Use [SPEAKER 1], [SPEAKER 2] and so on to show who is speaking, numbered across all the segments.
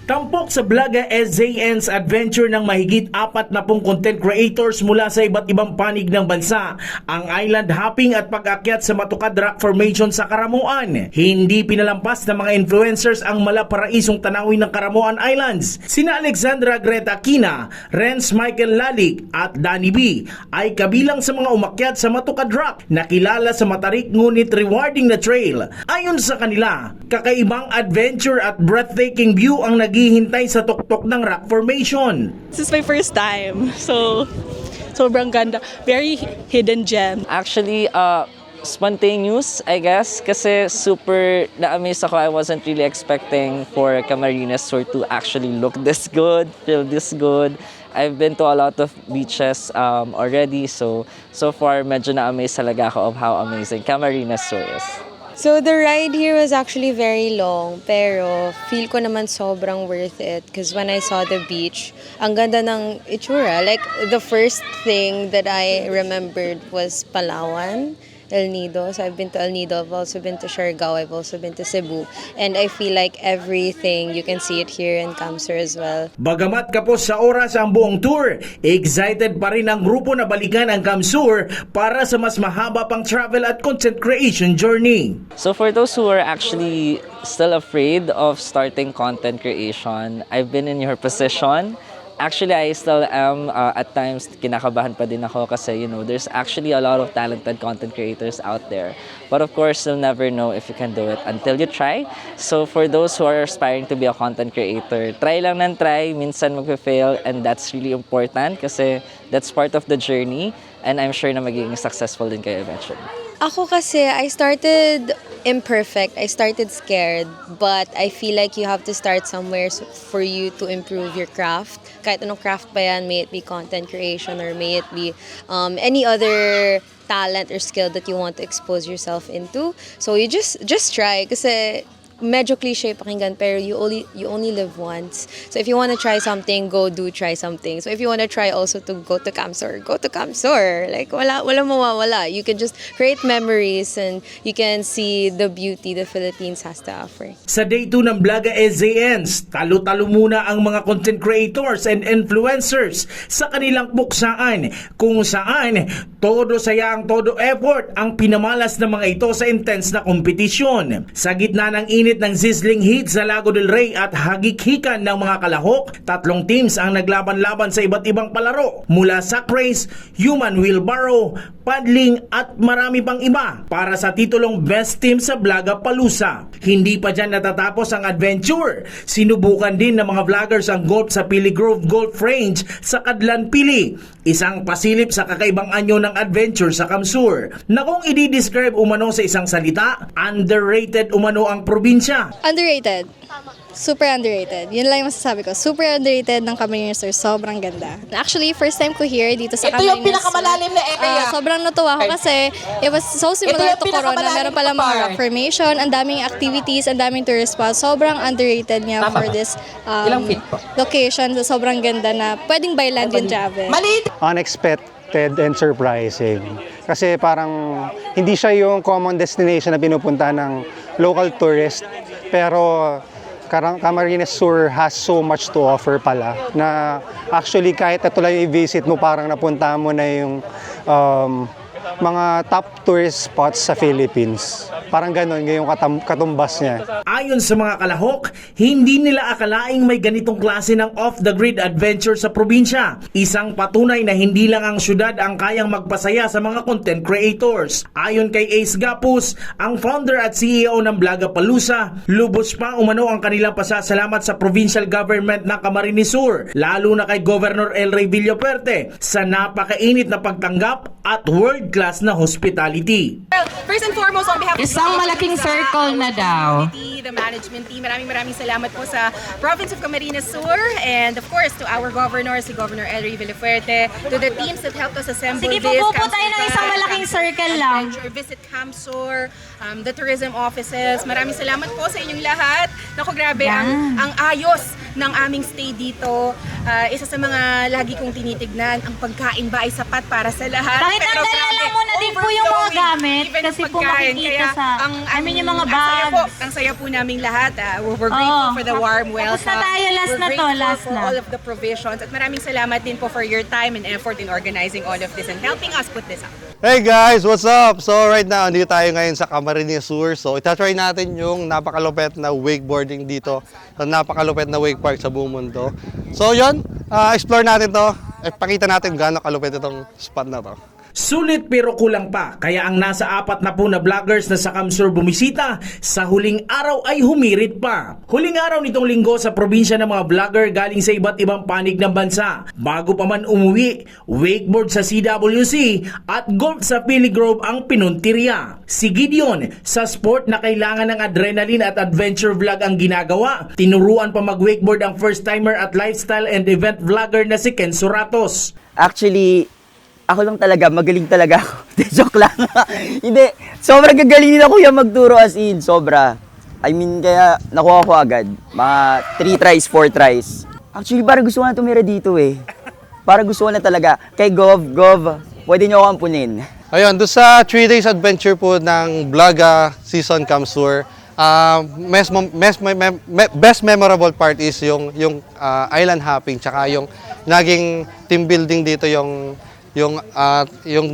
[SPEAKER 1] Tampok sa Blaga SJN's adventure ng mahigit 40 content creators mula sa iba't ibang panig ng bansa ang island hopping at pag-akyat sa matukad rock formation sa Karamuan. Hindi pinalampas ng mga influencers ang malaparaisong tanawin ng Karamuan Islands. Sina Alexandra Greta Aquina, Renz Michael Lalik at Danny B ay kabilang sa mga umakyat sa matukad rock na kilala sa matarik ngunit rewarding na trail. Ayon sa kanila, kakaibang adventure at breathtaking view ang naghihintay sa tuktok ng rock formation.
[SPEAKER 2] This is my first time, so sobrang ganda. Very hidden gem.
[SPEAKER 3] Actually, spontaneous, I guess, kasi super na-amaze ako. I wasn't really expecting for Camarines Sur to actually look this good, feel this good. I've been to a lot of beaches already, so far medyo na-amaze talaga ako of how amazing Camarines Sur is.
[SPEAKER 4] So the ride here was actually very long, pero feel ko naman sobrang worth it because when I saw the beach, ang ganda ng itsura. Like the first thing that I remembered was Palawan, El Nido. So I've been to El Nido, I've also been to Siargao, I've also been to Cebu. And I feel like everything, you can see it here in Camsur as well.
[SPEAKER 1] Bagamat kapos sa oras ang buong tour, excited pa rin ang grupo na balikan ang Camsur para sa mas mahaba pang travel at content creation journey.
[SPEAKER 3] So for those who are actually still afraid of starting content creation, I've been in your position. Actually, I still am. At times, kinakabahan pa din ako kasi, there's actually a lot of talented content creators out there. But of course, you'll never know if you can do it until you try. So for those who are aspiring to be a content creator, try lang ng try. Minsan magpe-fail, and that's really important kasi that's part of the journey. And I'm sure na magiging successful din kayo eventually.
[SPEAKER 4] Ako kasi, I started imperfect. I started scared. But I feel like you have to start somewhere for you to improve your craft. Kahit anong craft pa yan, may it be content creation or may it be any other talent or skill that you want to expose yourself into. So you just try. Kasi medyo cliche pakinggan, pero you only live once. So if you want to try something, try something. So if you want to try also to go to Camsur, go to Camsur. Like wala mawawala. You can just create memories and you can see the beauty the Philippines has to offer.
[SPEAKER 1] Sa day 2 ng Blaga SJNs, talo-talo muna ang mga content creators and influencers sa kanilang puksaan kung saan todo saya ang todo effort ang pinamalas ng mga ito sa intense na kompetisyon. Sa gitna ng init ng sizzling heat sa Lago del Rey at hagik-hikan ng mga kalahok, 3 teams ang naglaban-laban sa iba't ibang palaro mula sa race, human wheelbarrow, paddling at marami pang iba para sa titulong Best Team sa Blaga Palusa. Hindi pa dyan natatapos ang adventure. Sinubukan din ng mga vloggers ang golf sa Pili Grove Golf Range sa Kadlan Pili, isang pasilip sa kakaibang anyo ng adventure sa Camsur na kung i-describe umano sa isang salita, underrated umano ang probinsya.
[SPEAKER 5] Underrated. Super underrated. Yun lang yung masasabi ko. Super underrated ng Camarines Sur. Sobrang ganda. Actually, first time ko here dito sa Camarines Sur.
[SPEAKER 6] Ito yung pinakamalalim na area.
[SPEAKER 5] Sobrang natuwa ako kasi it was so similar to Corona. Meron pala mga rock formation, ang daming activities, ang daming tourist spots. Sobrang underrated niya for this location. Sobrang ganda na pwedeng by land yung travel.
[SPEAKER 7] Unexpected and surprising. Kasi parang hindi siya yung common destination na pinupunta ng local tourist. Pero Camarines Sur has so much to offer pala na actually kahit ito lang i-visit mo parang napunta mo na yung mga top tourist spots sa Philippines. Parang ganon, yung katumbas niya.
[SPEAKER 1] Ayon sa mga kalahok, hindi nila akalaing may ganitong klase ng off-the-grid adventure sa probinsya. Isang patunay na hindi lang ang syudad ang kayang magpasaya sa mga content creators. Ayon kay Ace Gapus, ang founder at CEO ng Blaga Palusa, lubos pa umano ang kanilang pasasalamat sa provincial government ng Camarines Sur, lalo na kay Governor El Rey Villaperte sa napakainit na pagtanggap at world-class na hospitality.
[SPEAKER 6] First and foremost, on behalf of
[SPEAKER 8] Isang malaking circle na daw.
[SPEAKER 6] the management team, maraming salamat po sa Province of Camarines Sur, and of course to our governor, si Governor El Rey Villaperte, to the teams that helped us assemble
[SPEAKER 8] Sige,
[SPEAKER 6] this.
[SPEAKER 8] pupo tayo ng isang malaking circle lang.
[SPEAKER 6] Visit Camsur, the tourism offices. Maraming salamat po sa inyong lahat. Naku, grabe, ang ayos ng aming stay dito. Isa sa mga lagi kong tinitignan, ang pagkain ba ay sapat para sa lahat?
[SPEAKER 8] Bakit ang lang muna din po yung mga gamit?
[SPEAKER 6] Even
[SPEAKER 8] Kasi
[SPEAKER 6] ang
[SPEAKER 8] po
[SPEAKER 6] pagkain.
[SPEAKER 8] makikita
[SPEAKER 6] Kaya
[SPEAKER 8] sa, yung mga bags.
[SPEAKER 6] Ang saya po naming lahat. We're grateful for the warm welcome.
[SPEAKER 8] Tapos na tayo, last
[SPEAKER 6] We're
[SPEAKER 8] na to,
[SPEAKER 6] grateful
[SPEAKER 8] last
[SPEAKER 6] for
[SPEAKER 8] na.
[SPEAKER 6] all of the provisions. At maraming salamat din po for your time and effort in organizing all of this and helping us put this up.
[SPEAKER 9] Hey guys, what's up? So right now, andito tayo ngayon sa Camarines Sur. So itatry natin yung napakalupet na wakeboarding dito sa napakalupet na wake park sa buong mundo. So yun, explore natin to. Pakita natin gaano kalupet itong spot na to.
[SPEAKER 1] Sulit pero kulang pa, kaya ang nasa 40 na vloggers na sa Camsur bumisita, sa huling araw ay humirit pa. Huling araw nitong linggo sa probinsya ng mga vlogger galing sa iba't ibang panig ng bansa. Bago pa man umuwi, wakeboard sa CWC at golf sa Pili Grove ang pinuntirya. Si Gideon, sa sport na kailangan ng adrenaline at adventure vlog ang ginagawa. Tinuruan pa mag-wakeboard ang first-timer at lifestyle and event vlogger na si Ken Suratos.
[SPEAKER 10] Actually, ako lang talaga, magaling talaga ako. Joke lang. Hindi, sobrang gagaling nila kuya magturo as in, sobra. I mean, kaya nakuha ko agad. Mga 3 tries, 4 tries. Actually, parang gusto ko na tumira dito eh. Parang gusto ko na talaga. Kay Gov, pwede niyo ako ampunin.
[SPEAKER 9] Ayun, doon sa 3 days adventure po ng Vlogga Season Camsur, best memorable part is yung island hopping, tsaka yung naging team building dito yung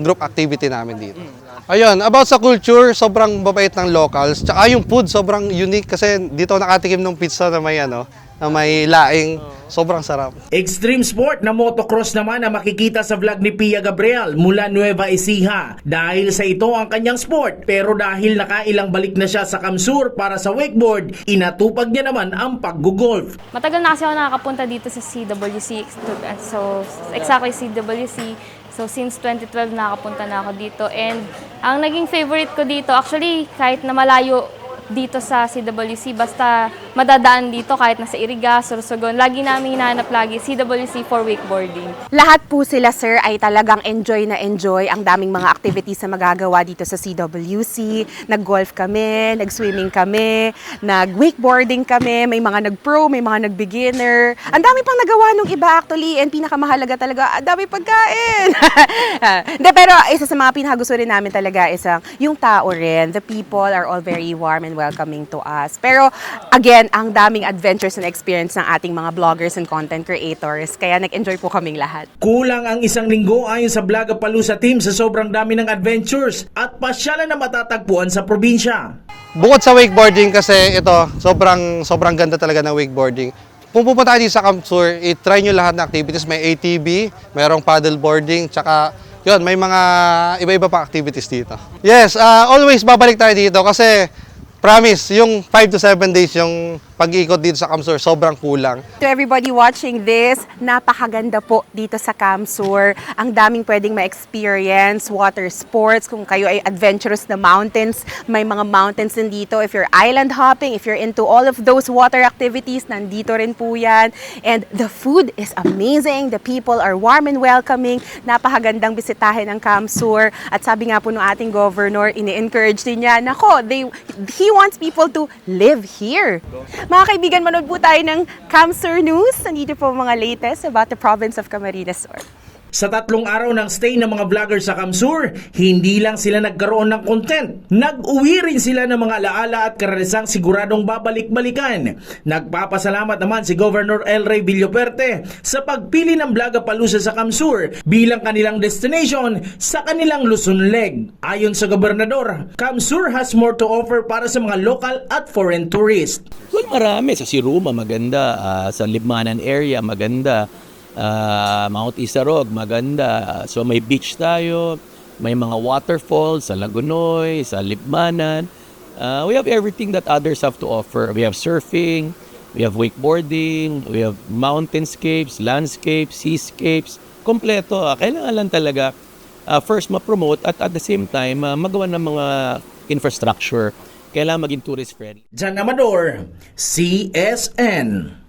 [SPEAKER 9] group activity namin dito. Ayun, about sa culture, sobrang babait ng locals. Tsaka yung food, sobrang unique kasi dito nakatikim ng pizza na may laing. Sobrang sarap.
[SPEAKER 1] Extreme sport na motocross naman ang makikita sa vlog ni Pia Gabriel mula Nueva Ecija. Dahil sa ito ang kanyang sport, pero dahil nakailang balik na siya sa Camsur para sa wakeboard, inatupag niya naman ang pag-golf.
[SPEAKER 5] Matagal na kasi ako nakakapunta dito sa CWC. So, exactly CWC. So, since 2012 nakapunta na ako dito. And ang naging favorite ko dito, actually, kahit na malayo dito sa CWC, basta madadaan dito kahit nasa Iriga, Sorsogon, lagi namin hinahanap lagi CWC for wakeboarding.
[SPEAKER 6] Lahat po sila, sir, ay talagang enjoy na enjoy. Ang daming mga activities na magagawa dito sa CWC. Nag-golf kami, nag-swimming kami, nag-wakeboarding kami, may mga nag-pro, may mga nag-beginner. Ang dami pang nagawa nung iba actually, and pinakamahalaga talaga, ang dami pagkain. Hindi, pero isa sa mga pinakagusto rin namin talaga is yung tao rin. The people are all very warm and welcoming to us. Pero again, ang daming adventures and experience ng ating mga vloggers and content creators. Kaya nag-enjoy po kaming lahat.
[SPEAKER 1] Kulang ang isang linggo ayon sa Vlogapalooza team sa sobrang dami ng adventures at pasyalan na matatagpuan sa probinsya.
[SPEAKER 9] Bukod sa wakeboarding kasi ito, sobrang ganda talaga ng wakeboarding. Kung pupunta kayo sa Camsur, i-try nyo lahat ng activities. May ATV, mayroong paddleboarding, tsaka yun, may mga iba-iba pa activities dito. Yes, always babalik tayo dito kasi promise, yung 5 to 7 days yung pag-iikot dito sa Camsur, sobrang kulang.
[SPEAKER 6] To everybody watching this, napakaganda po dito sa Camsur. Ang daming pwedeng ma-experience, water sports, kung kayo ay adventurous na mountains, may mga mountains din dito. If you're island hopping, if you're into all of those water activities, nandito rin po yan. And the food is amazing. The people are warm and welcoming. Napakagandang bisitahin ng Camsur. At sabi nga po ng ating governor, ini-encourage din niya, he wants people to live here. Mga kaibigan, manood po tayo ng Camsur News. Nandito po mga latest about the province of Camarines Sur.
[SPEAKER 1] Sa 3 araw ng stay ng mga vlogger sa Camsur, hindi lang sila nagkaroon ng content. Nag-uwi rin sila ng mga alaala at karanasan siguradong babalik-balikan. Nagpapasalamat naman si Governor El Rey Villoperte sa pagpili ng Vlogapalooza sa Camsur bilang kanilang destination sa kanilang Luzon leg. Ayon sa gobernador, Camsur has more to offer para sa mga local at foreign tourists.
[SPEAKER 11] Well, marami. Sa Siruma, maganda. Sa Libmanan area, maganda. Mount Isarog, maganda. So may beach tayo. May mga waterfalls sa Lagunoy, sa Libmanan. We have everything that others have to offer. We have surfing, we have wakeboarding, we have mountainscapes, landscapes, seascapes. Kompleto. Kailangan lang talaga first ma-promote at the same time magawa ng mga infrastructure. Kailangan maging tourist friendly.
[SPEAKER 1] Jan Amador, CSN.